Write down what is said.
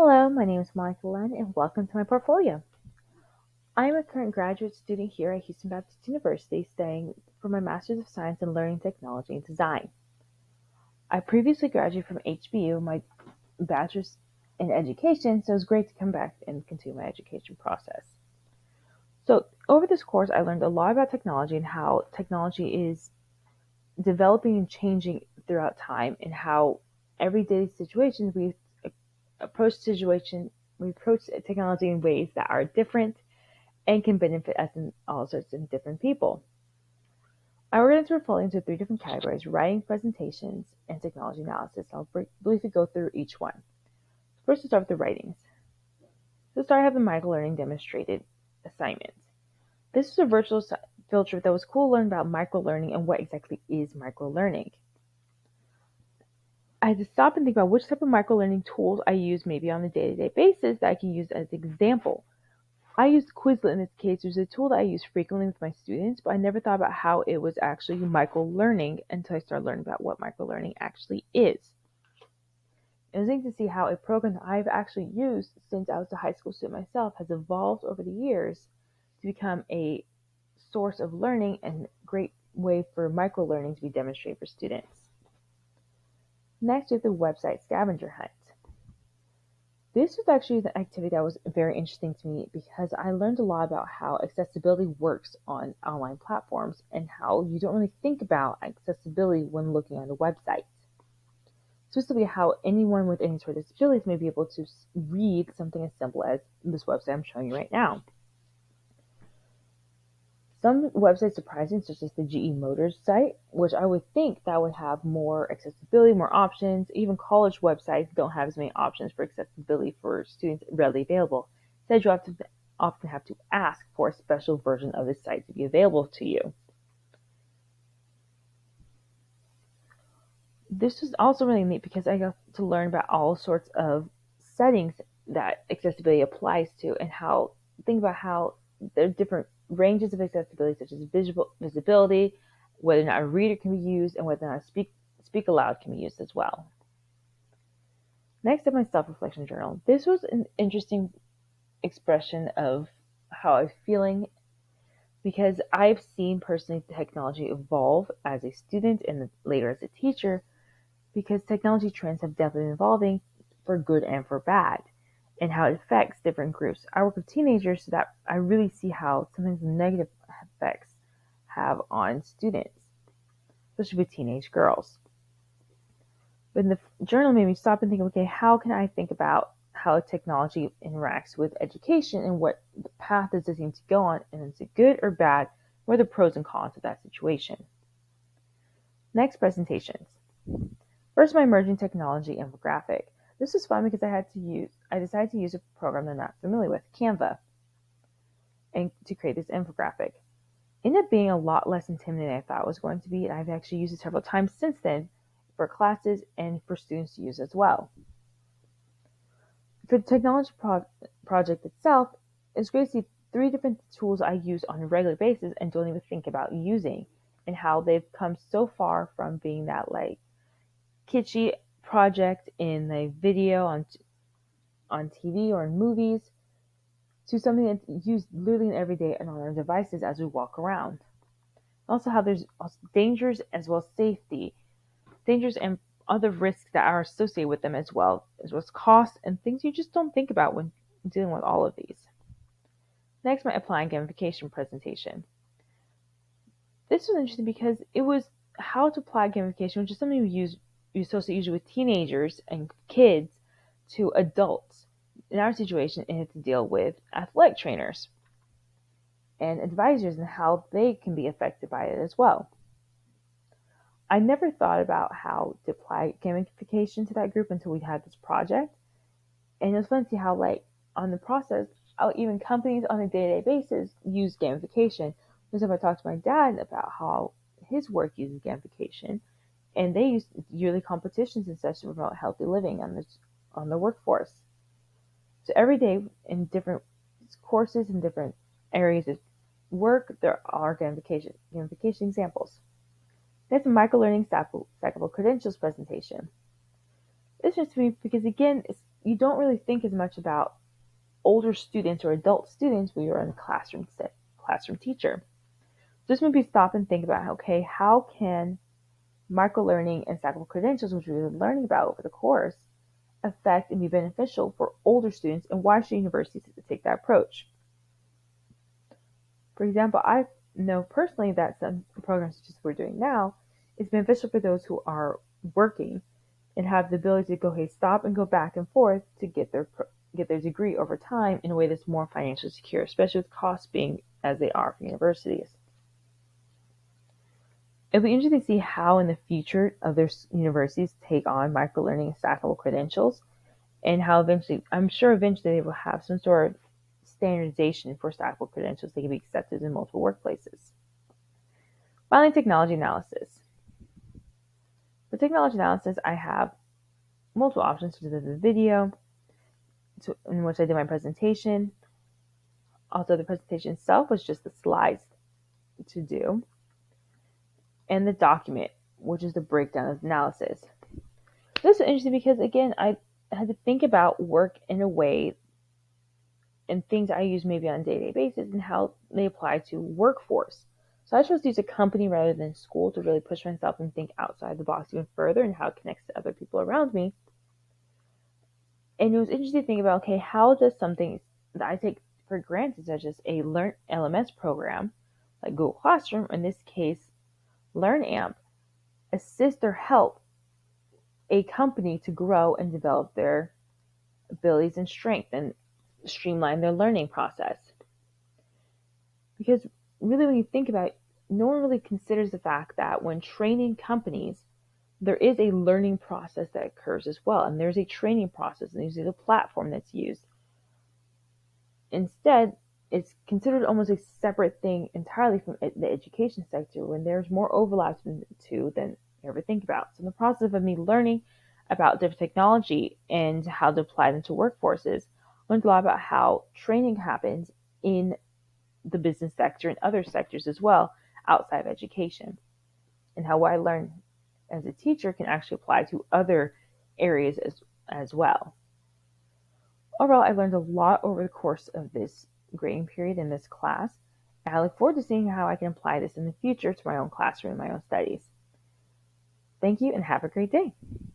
Hello, my name is Monica Len, and welcome to my portfolio. I am a current graduate student here at Houston Baptist University studying for my Master's of Science in Learning Technology and Design. I previously graduated from HBU, my Bachelor's in Education, so it was great to come back and continue my education process. So, over this course, I learned a lot about technology and how technology is developing and changing throughout time, and how everyday situations approach situation we approach technology in ways that are different and can benefit us in all sorts of different people. I organized my portfolio into three different categories: writing, presentations, and technology analysis. I'll briefly go through each one. First, we'll start with the writings. To start, I have the microlearning demonstrated assignment. This was a virtual field trip that was cool to learn about microlearning and what exactly is microlearning. I had to stop and think about which type of microlearning tools I use maybe on a day-to-day basis that I can use as an example. I used Quizlet in this case, which is a tool that I use frequently with my students, but I never thought about how it was actually microlearning until I started learning about what microlearning actually is. It was neat to see how a program that I've actually used since I was a high school student myself has evolved over the years to become a source of learning and great way for microlearning to be demonstrated for students. Next, we have the website scavenger hunt. This was actually an activity that was very interesting to me because I learned a lot about how accessibility works on online platforms and how you don't really think about accessibility when looking at a website. Specifically, how anyone with any sort of disabilities may be able to read something as simple as this website I'm showing you right now. Some websites surprised me, such as the GE Motors site, which I would think that would have more accessibility, more options. Even college websites don't have as many options for accessibility for students readily available. Instead, you often have to ask for a special version of the site to be available to you. This was also really neat because I got to learn about all sorts of settings that accessibility applies to, and how think about how there are different ranges of accessibility, such as visibility, whether or not a reader can be used, and whether or not speak aloud can be used as well. Next up, my self-reflection journal. This was an interesting expression of how I'm feeling because I've seen personally technology evolve as a student and later as a teacher, because technology trends have definitely been evolving for good and for bad, and how it affects different groups. I work with teenagers, so that I really see how sometimes the negative effects have on students, especially with teenage girls. But the journal made me stop and think, okay, how can I think about how technology interacts with education and what the path does it seem to go on, and is it good or bad? What are the pros and cons of that situation? Next, presentations. First, my emerging technology infographic. This was fun because I decided to use a program I'm not familiar with, Canva, and to create this infographic. It ended up being a lot less intimidating than I thought it was going to be, and I've actually used it several times since then for classes and for students to use as well. For the technology project itself, it's great to see three different tools I use on a regular basis and don't even think about using, and how they've come so far from being that kitschy project in the video on TV or in movies to something that's used literally in everyday and on our devices as we walk around. Also, how there's also dangers as well as safety, dangers and other risks that are associated with them, as well as costs and things you just don't think about when dealing with all of these. Next, my applying gamification presentation. This was interesting because it was how to apply gamification, which is something we associate usually with teenagers and kids, to adults. In our situation, it had to deal with athletic trainers and advisors and how they can be affected by it as well. I never thought about how to apply gamification to that group until we had this project. And it was fun to see how, on the process, how even companies on a day-to-day basis use gamification. For example, I talked to my dad about how his work uses gamification, and they use yearly competitions and such to promote healthy living on the workforce. So every day in different courses and different areas of work, there are gamification examples. That's a microlearning stackable credentials presentation. This is to me because, again, you don't really think as much about older students or adult students when you're in a classroom teacher. This made me stop and think about, okay, how can microlearning and stackable credentials, which we've been learning about over the course, affect and be beneficial for older students, and why should universities take that approach? For example, I know personally that some programs such as we're doing now is beneficial for those who are working and have the ability to go, hey, stop and go back and forth to get their degree over time in a way that's more financially secure, especially with costs being as they are for universities. It'll be interesting to see how in the future other universities take on microlearning and stackable credentials, and how eventually, I'm sure eventually they will have some sort of standardization for stackable credentials that can be accepted in multiple workplaces. Finally, technology analysis. For technology analysis, I have multiple options to do the video in which I did my presentation. Also, the presentation itself was just the slides to do, and the document, which is the breakdown of analysis. This is interesting because, again, I had to think about work in a way and things I use maybe on a day-to-day basis and how they apply to workforce. So I chose to use a company rather than school to really push myself and think outside the box even further and how it connects to other people around me. And it was interesting to think about, okay, how does something that I take for granted, such as a Learn LMS program, like Google Classroom, in this case, LearnAmp, assist or help a company to grow and develop their abilities and strength and streamline their learning process. Because really, when you think about it, no one really considers the fact that when training companies, there is a learning process that occurs as well, and there's a training process, and there's a platform that's used. Instead, it's considered almost a separate thing entirely from the education sector, when there's more overlap between the two than you ever think about. So in the process of me learning about different technology and how to apply them to workforces, I learned a lot about how training happens in the business sector and other sectors as well outside of education, and how what I learned as a teacher can actually apply to other areas as well. Overall, I learned a lot over the course of this grading period in this class, and I look forward to seeing how I can apply this in the future to my own classroom and my own studies. Thank you and have a great day.